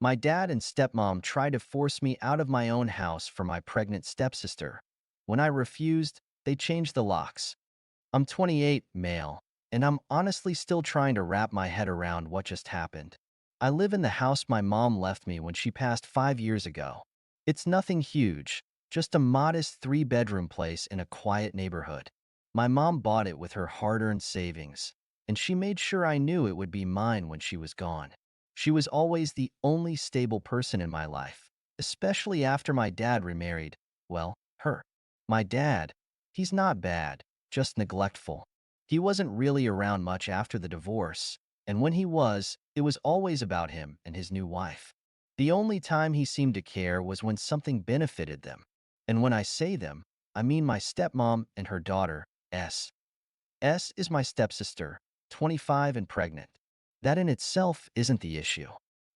My dad and stepmom tried to force me out of my own house for my pregnant stepsister. When I refused, they changed the locks. I'm 28, male, and I'm honestly still trying to wrap my head around what just happened. I live in the house my mom left me when she passed 5 years ago. It's nothing huge, just a modest three-bedroom place in a quiet neighborhood. My mom bought it with her hard-earned savings, and she made sure I knew it would be mine when she was gone. She was always the only stable person in my life, especially after my dad remarried, well, her. My dad, he's not bad, just neglectful. He wasn't really around much after the divorce, and when he was, it was always about him and his new wife. The only time he seemed to care was when something benefited them. And when I say them, I mean my stepmom and her daughter, S. S is my stepsister, 25 and pregnant. That in itself isn't the issue.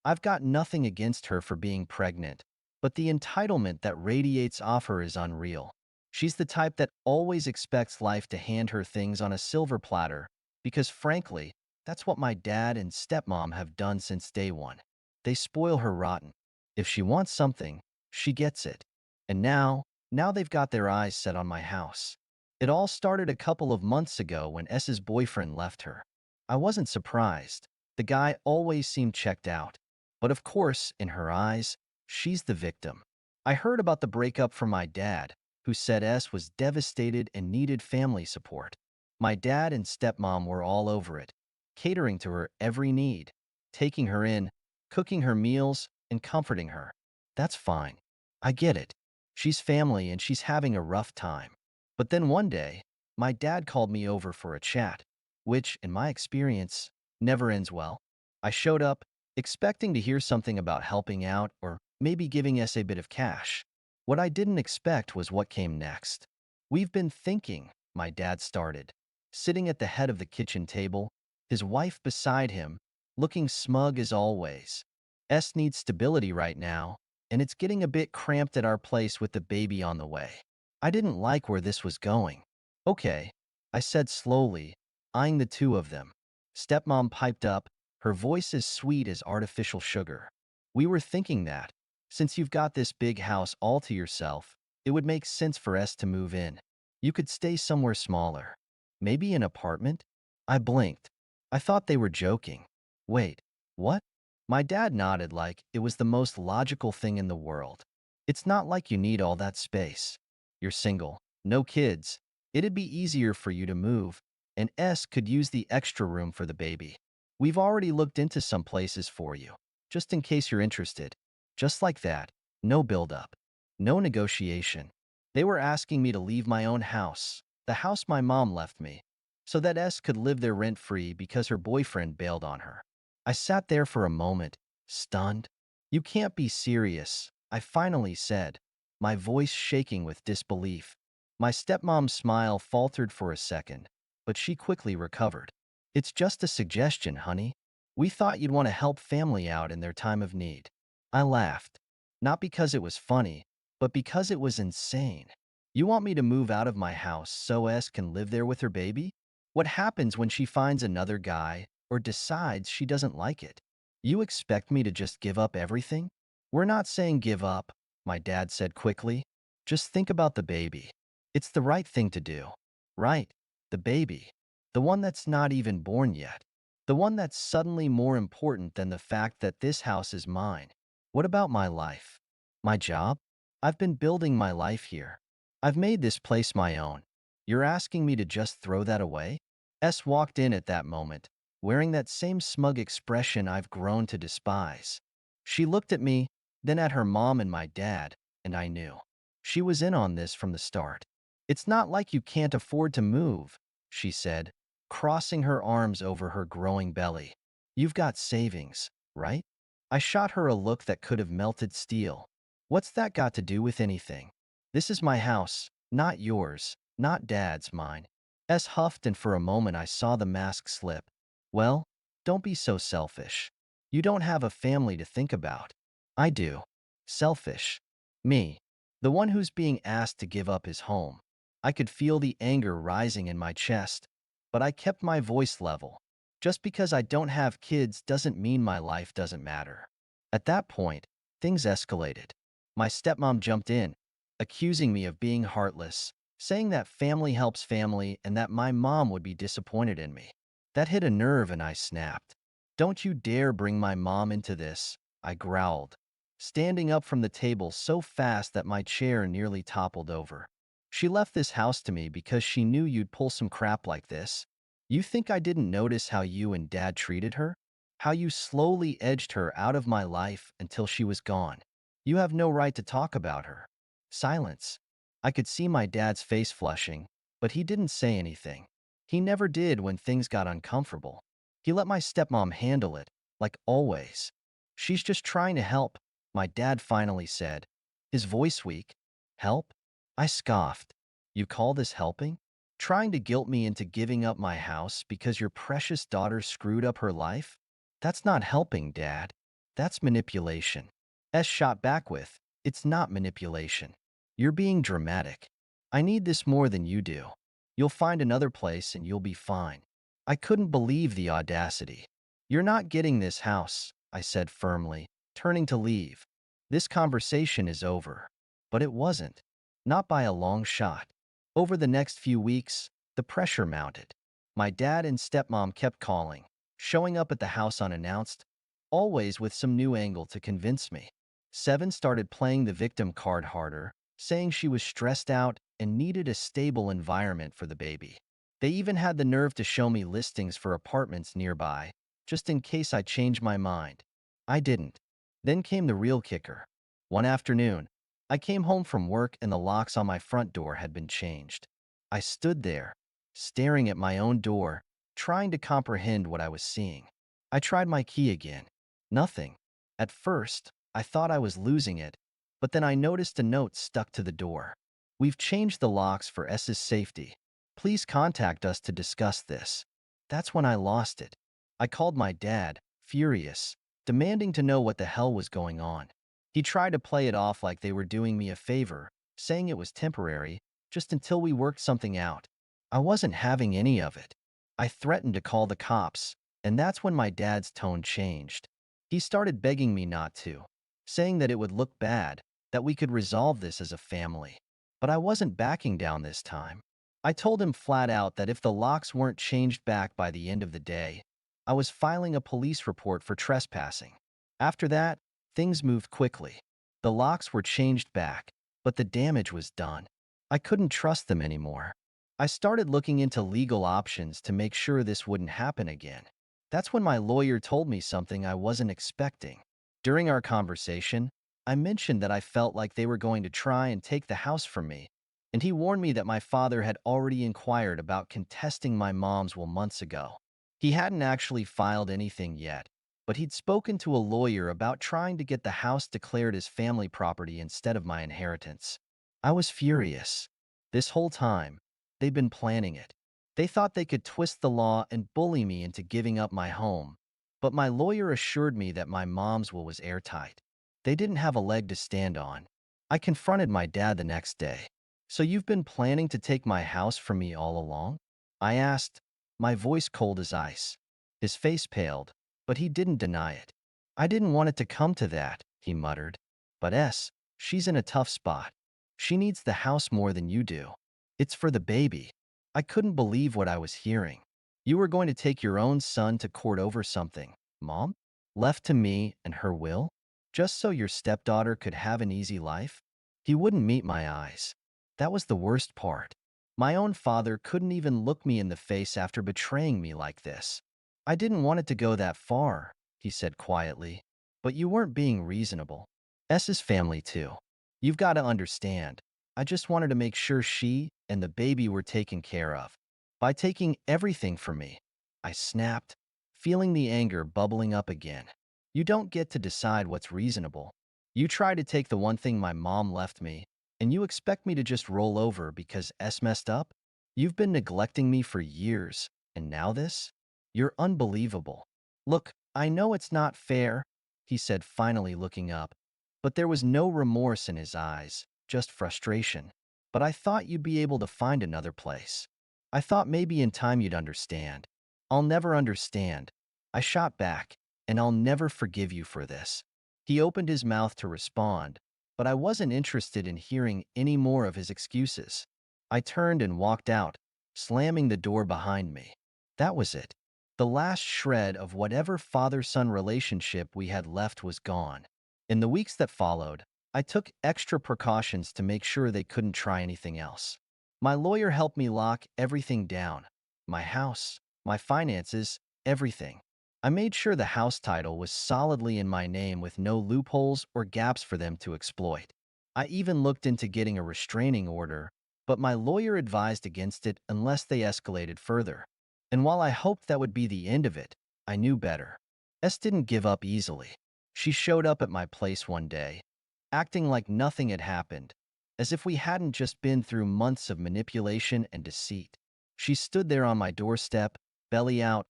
I've got nothing against her for being pregnant, but the entitlement that radiates off her is unreal. She's the type that always expects life to hand her things on a silver platter, because frankly, that's what my dad and stepmom have done since day one. They spoil her rotten. If she wants something, she gets it. And now they've got their eyes set on my house. It all started a couple of months ago when S's boyfriend left her. I wasn't surprised. The guy always seemed checked out. But of course, in her eyes, she's the victim. I heard about the breakup from my dad, who said S was devastated and needed family support. My dad and stepmom were all over it, catering to her every need, taking her in, cooking her meals, and comforting her. That's fine. I get it. She's family and she's having a rough time. But then one day, my dad called me over for a chat, which, in my experience, never ends well. I showed up, expecting to hear something about helping out or maybe giving S a bit of cash. What I didn't expect was what came next. "We've been thinking," my dad started, sitting at the head of the kitchen table, his wife beside him, looking smug as always. "S needs stability right now, and it's getting a bit cramped at our place with the baby on the way." I didn't like where this was going. "Okay," I said slowly, eyeing the two of them. Stepmom piped up, her voice as sweet as artificial sugar. "We were thinking that, since you've got this big house all to yourself, it would make sense for us to move in. You could stay somewhere smaller. Maybe an apartment?" I blinked. I thought they were joking. "Wait, what?" My dad nodded like it was the most logical thing in the world. "It's not like you need all that space. You're single, no kids. It'd be easier for you to move, and S could use the extra room for the baby. We've already looked into some places for you, just in case you're interested." Just like that, no build-up, no negotiation. They were asking me to leave my own house, the house my mom left me, so that S could live there rent-free because her boyfriend bailed on her. I sat there for a moment, stunned. "You can't be serious," I finally said, my voice shaking with disbelief. My stepmom's smile faltered for a second, but she quickly recovered. "It's just a suggestion, honey. We thought you'd want to help family out in their time of need." I laughed, not because it was funny, but because it was insane. "You want me to move out of my house so S can live there with her baby? What happens when she finds another guy or decides she doesn't like it? You expect me to just give up everything?" "We're not saying give up," my dad said quickly. "Just think about the baby. It's the right thing to do." "Right, the baby. The one that's not even born yet. The one that's suddenly more important than the fact that this house is mine. What about my life? My job? I've been building my life here. I've made this place my own. You're asking me to just throw that away?" S walked in at that moment, wearing that same smug expression I've grown to despise. She looked at me, then at her mom and my dad, and I knew. She was in on this from the start. "It's not like you can't afford to move," she said, crossing her arms over her growing belly. "You've got savings, right?" I shot her a look that could have melted steel. "What's that got to do with anything? This is my house, not yours, not Dad's, mine." S huffed, and for a moment I saw the mask slip. "Well, don't be so selfish. You don't have a family to think about." "I do." "Selfish. Me. The one who's being asked to give up his home." I could feel the anger rising in my chest, but I kept my voice level. "Just because I don't have kids doesn't mean my life doesn't matter. At that point, things escalated. My stepmom jumped in, accusing me of being heartless, saying that family helps family and that my mom would be disappointed in me. That hit a nerve and I snapped. "Don't you dare bring my mom into this," I growled, standing up from the table so fast that my chair nearly toppled over. "She left this house to me because she knew you'd pull some crap like this. You think I didn't notice how you and Dad treated her? How you slowly edged her out of my life until she was gone? You have no right to talk about her." Silence. I could see my dad's face flushing, but he didn't say anything. He never did when things got uncomfortable. He let my stepmom handle it, like always. "She's just trying to help," my dad finally said, his voice weak. "Help?" I scoffed. "You call this helping? Trying to guilt me into giving up my house because your precious daughter screwed up her life? That's not helping, Dad. That's manipulation." S shot back with, "It's not manipulation. You're being dramatic. I need this more than you do. You'll find another place and you'll be fine." I couldn't believe the audacity. "You're not getting this house," I said firmly, turning to leave. "This conversation is over." But it wasn't. Not by a long shot. Over the next few weeks, the pressure mounted. My dad and stepmom kept calling, showing up at the house unannounced, always with some new angle to convince me. Seven started playing the victim card harder, saying she was stressed out and needed a stable environment for the baby. They even had the nerve to show me listings for apartments nearby, just in case I changed my mind. I didn't. Then came the real kicker. One afternoon, I came home from work and the locks on my front door had been changed. I stood there, staring at my own door, trying to comprehend what I was seeing. I tried my key again. Nothing. At first, I thought I was losing it, but then I noticed a note stuck to the door. "We've changed the locks for S's safety. Please contact us to discuss this." That's when I lost it. I called my dad, furious, demanding to know what the hell was going on. He tried to play it off like they were doing me a favor, saying it was temporary, just until we worked something out. I wasn't having any of it. I threatened to call the cops, and that's when my dad's tone changed. He started begging me not to, saying that it would look bad, that we could resolve this as a family. But I wasn't backing down this time. I told him flat out that if the locks weren't changed back by the end of the day, I was filing a police report for trespassing. After that, things moved quickly. The locks were changed back, but the damage was done. I couldn't trust them anymore. I started looking into legal options to make sure this wouldn't happen again. That's when my lawyer told me something I wasn't expecting. During our conversation, I mentioned that I felt like they were going to try and take the house from me, and he warned me that my father had already inquired about contesting my mom's will months ago. He hadn't actually filed anything yet, but he'd spoken to a lawyer about trying to get the house declared as family property instead of my inheritance. I was furious. This whole time, they'd been planning it. They thought they could twist the law and bully me into giving up my home, but my lawyer assured me that my mom's will was airtight. They didn't have a leg to stand on. I confronted my dad the next day. "So you've been planning to take my house from me all along?" I asked, my voice cold as ice. His face paled, but he didn't deny it. "I didn't want it to come to that," he muttered. "But she's in a tough spot. She needs the house more than you do. It's for the baby." I couldn't believe what I was hearing. "You were going to take your own son to court over something, Mom? Left to me and her will? Just so your stepdaughter could have an easy life?" He wouldn't meet my eyes. That was the worst part. My own father couldn't even look me in the face after betraying me like this. "I didn't want it to go that far," he said quietly. "But you weren't being reasonable. S's family too. You've got to understand. I just wanted to make sure she and the baby were taken care of. By taking everything from me," I snapped, feeling the anger bubbling up again. "You don't get to decide what's reasonable. You try to take the one thing my mom left me, and you expect me to just roll over because S messed up? You've been neglecting me for years, and now this? You're unbelievable." "Look, I know it's not fair," he said, finally looking up, but there was no remorse in his eyes, just frustration. "But I thought you'd be able to find another place. I thought maybe in time you'd understand." "I'll never understand," I shot back, "and I'll never forgive you for this." He opened his mouth to respond, but I wasn't interested in hearing any more of his excuses. I turned and walked out, slamming the door behind me. That was it. The last shred of whatever father-son relationship we had left was gone. In the weeks that followed, I took extra precautions to make sure they couldn't try anything else. My lawyer helped me lock everything down. My house, my finances, everything. I made sure the house title was solidly in my name with no loopholes or gaps for them to exploit. I even looked into getting a restraining order, but my lawyer advised against it unless they escalated further. And while I hoped that would be the end of it, I knew better. S didn't give up easily. She showed up at my place one day, acting like nothing had happened, as if we hadn't just been through months of manipulation and deceit. She stood there on my doorstep, belly out,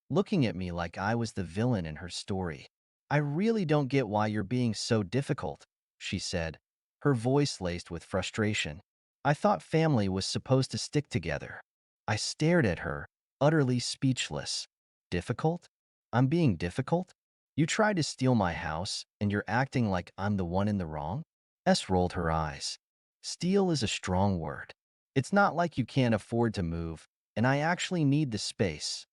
looking at me like I was the villain in her story. "I really don't get why you're being so difficult," she said, her voice laced with frustration. "I thought family was supposed to stick together." I stared at her, utterly speechless. "Difficult? I'm being difficult? You tried to steal my house, and you're acting like I'm the one in the wrong?" S rolled her eyes. "Steal is a strong word. It's not like you can't afford to move, and I actually need the space,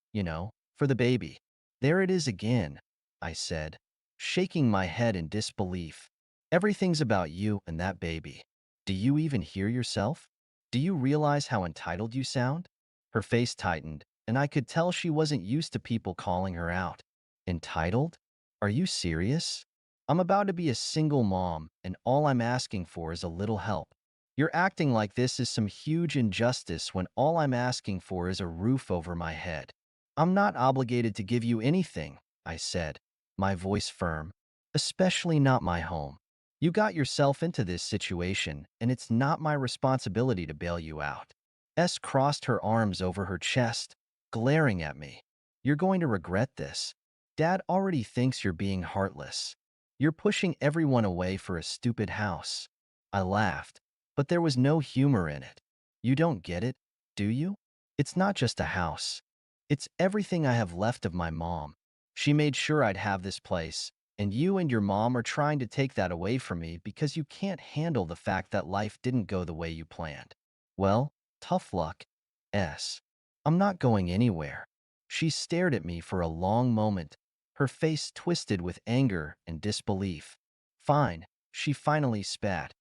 for the baby." "There it is again," I said, shaking my head in disbelief. "Everything's about you and that baby. Do you even hear yourself? Do you realize how entitled you sound?" Her face tightened, and I could tell she wasn't used to people calling her out. "Entitled? Are you serious? I'm about to be a single mom, and all I'm asking for is a little help. You're acting like this is some huge injustice when all I'm asking for is a roof over my head." "I'm not obligated to give you anything," I said, my voice firm, "especially not my home. You got yourself into this situation, and it's not my responsibility to bail you out." S crossed her arms over her chest, glaring at me. "You're going to regret this. Dad already thinks you're being heartless. You're pushing everyone away for a stupid house." I laughed, but there was no humor in it. "You don't get it, do you? It's not just a house. It's everything I have left of my mom. She made sure I'd have this place, and you and your mom are trying to take that away from me because you can't handle the fact that life didn't go the way you planned. Well, tough luck, S. I'm not going anywhere." She stared at me for a long moment, her face twisted with anger and disbelief. "Fine," she finally spat.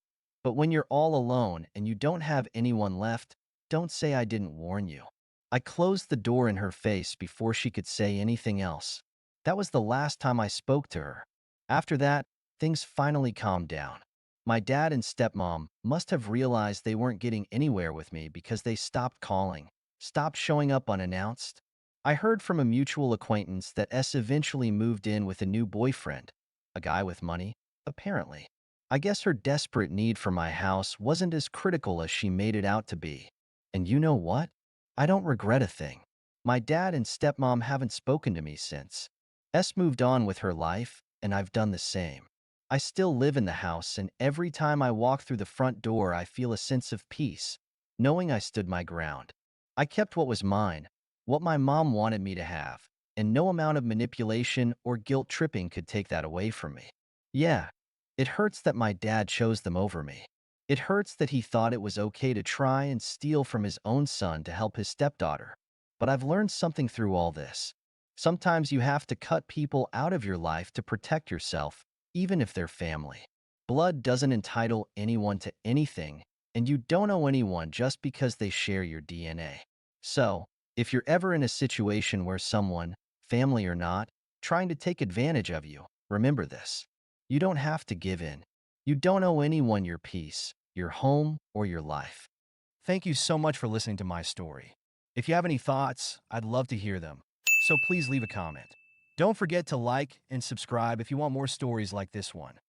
"But when you're all alone and you don't have anyone left, don't say I didn't warn you." I closed the door in her face before she could say anything else. That was the last time I spoke to her. After that, things finally calmed down. My dad and stepmom must have realized they weren't getting anywhere with me because they stopped calling, stopped showing up unannounced. I heard from a mutual acquaintance that S eventually moved in with a new boyfriend, a guy with money, apparently. I guess her desperate need for my house wasn't as critical as she made it out to be. And you know what? I don't regret a thing. My dad and stepmom haven't spoken to me since. S moved on with her life, and I've done the same. I still live in the house, and every time I walk through the front door, I feel a sense of peace, knowing I stood my ground. I kept what was mine, what my mom wanted me to have, and no amount of manipulation or guilt tripping could take that away from me. Yeah, it hurts that my dad chose them over me. It hurts that he thought it was okay to try and steal from his own son to help his stepdaughter. But I've learned something through all this. Sometimes you have to cut people out of your life to protect yourself, even if they're family. Blood doesn't entitle anyone to anything, and you don't owe anyone just because they share your DNA. So, if you're ever in a situation where someone, family or not, trying to take advantage of you, remember this. You don't have to give in. You don't owe anyone your peace, your home, or your life. Thank you so much for listening to my story. If you have any thoughts, I'd love to hear them. So please leave a comment. Don't forget to like and subscribe if you want more stories like this one.